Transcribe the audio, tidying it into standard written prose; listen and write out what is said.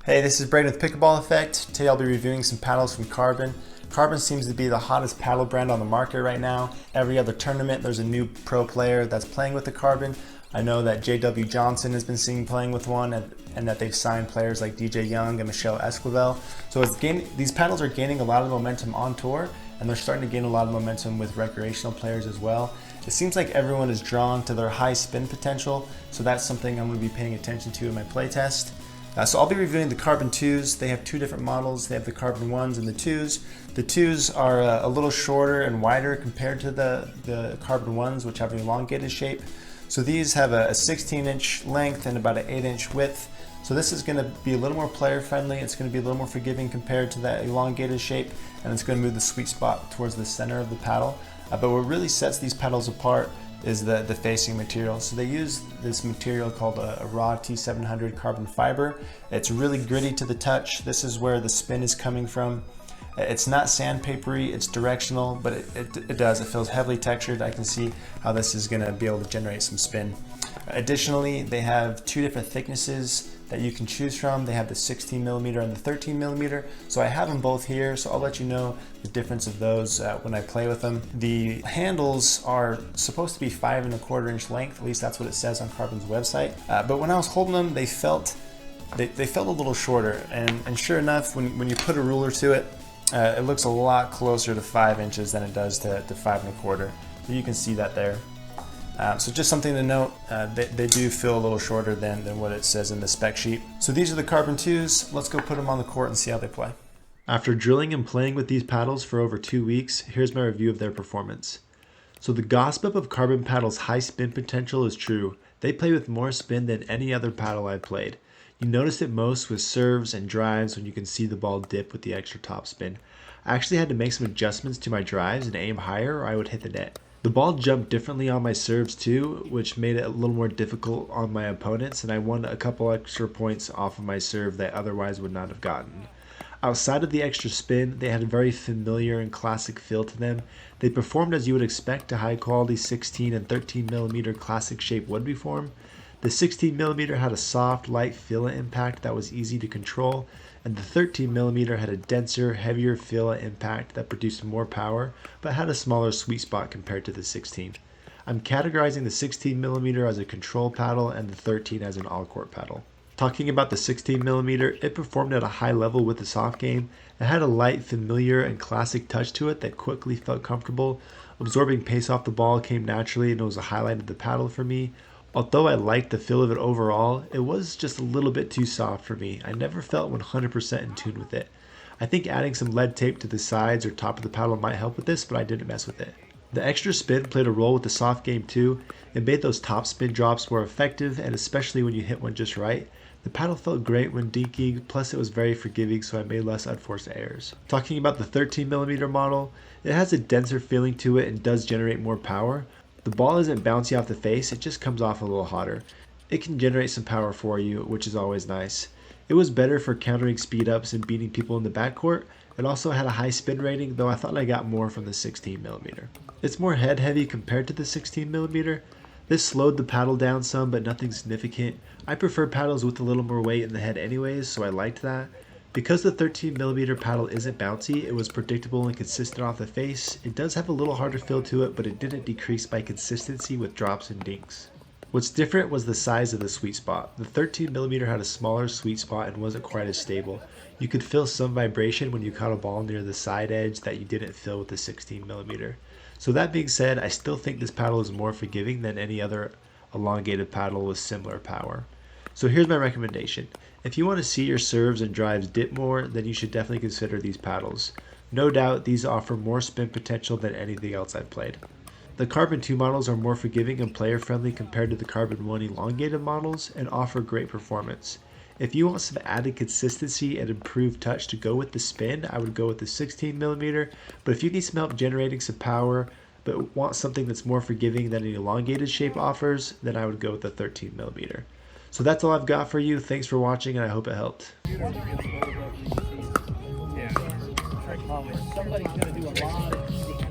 Hey, this is Braden with Pickleball Effect. Today I'll be reviewing some paddles from Carbon. Carbon seems to be the hottest paddle brand on the market right now. Every other tournament there's a new pro player that's playing with the Carbon. I know that J.W. Johnson has been seen playing with one and that they've signed players like DJ Young and Michelle Esquivel. So these paddles are gaining a lot of momentum on tour, and they're starting to gain a lot of momentum with recreational players as well. It seems like everyone is drawn to their high spin potential, so that's something I'm going to be paying attention to in my playtest. So I'll be reviewing the Carbon 2s. They have two different models. They have the Carbon 1s and the 2s. The 2s are a little shorter and wider compared to the Carbon 1s, which have an elongated shape. So these have a 16-inch length and about an 8-inch width. So this is going to be a little more player friendly. It's going to be a little more forgiving compared to that elongated shape, and it's going to move the sweet spot towards the center of the paddle. But what really sets these paddles apart is the facing material. So they use this material called a raw T700 carbon fiber. It's really gritty to the touch. This is where the spin is coming from. It's not sandpapery, it's directional, but it feels heavily textured. I can see how this is gonna be able to generate some spin. Additionally, they have two different thicknesses that you can choose from. They have the 16 millimeter and the 13 millimeter. So I have them both here, so I'll let you know the difference of those when I play with them. The handles are supposed to be 5¼ inch length, at least that's what it says on Carbon's website. But when I was holding them, they felt a little shorter, and sure enough, when you put a ruler to it, it looks a lot closer to 5 inches than it does to 5¼ So you can see that there. So just something to note, they do feel a little shorter than what it says in the spec sheet. So these are the Carbon 2s. Let's go put them on the court and see how they play. After drilling and playing with these paddles for over 2 weeks, here's my review of their performance. So the gossip of Carbon paddles' high spin potential is true. They play with more spin than any other paddle I've played. You notice it most with serves and drives when you can see the ball dip with the extra top spin. I actually had to make some adjustments to my drives and aim higher or I would hit the net. The ball jumped differently on my serves too, which made it a little more difficult on my opponents, and I won a couple extra points off of my serve that otherwise would not have gotten. Outside of the extra spin, they had a very familiar and classic feel to them. They performed as you would expect a high quality 16 and 13 millimeter classic shape would perform. The 16 millimeter had a soft, light feel impact that was easy to control, and the 13 millimeter had a denser, heavier feel impact that produced more power, but had a smaller sweet spot compared to the 16. I'm categorizing the 16 millimeter as a control paddle and the 13 as an all-court paddle. Talking about the 16 millimeter, it performed at a high level with the soft game. It had a light, familiar, and classic touch to it that quickly felt comfortable. Absorbing pace off the ball came naturally, and it was a highlight of the paddle for me. Although I liked the feel of it overall, it was just a little bit too soft for me. I never felt 100% in tune with it. I think adding some lead tape to the sides or top of the paddle might help with this, but I didn't mess with it. The extra spin played a role with the soft game too. It made those top spin drops more effective, and especially when you hit one just right. The paddle felt great when dinking, plus it was very forgiving, so I made less unforced errors. Talking about the 13 millimeter model, it has a denser feeling to it and does generate more power. The ball isn't bouncy off the face, it just comes off a little hotter. It can generate some power for you, which is always nice. It was better for countering speed ups and beating people in the backcourt. It also had a high spin rating, though I thought I got more from the 16 millimeter. It's more head heavy compared to the 16 millimeter. This slowed the paddle down some, but nothing significant. I prefer paddles with a little more weight in the head anyways, so I liked that. Because the 13 millimeter paddle isn't bouncy, it was predictable and consistent off the face. It does have a little harder feel to it, but it didn't decrease by consistency with drops and dinks. What's different was the size of the sweet spot. The 13 millimeter had a smaller sweet spot and wasn't quite as stable. You could feel some vibration when you caught a ball near the side edge that you didn't feel with the 16 millimeter. So that being said, I still think this paddle is more forgiving than any other elongated paddle with similar power. So here's my recommendation. If you want to see your serves and drives dip more, then you should definitely consider these paddles. No doubt these offer more spin potential than anything else I've played. The Carbon 2 models are more forgiving and player friendly compared to the Carbon 1 elongated models and offer great performance. If you want some added consistency and improved touch to go with the spin, I would go with the 16 millimeter, but if you need some help generating some power but want something that's more forgiving than an elongated shape offers, then I would go with the 13 millimeter. So that's all I've got for you. Thanks for watching, and I hope it helped. Somebody's going to do a lot of easy.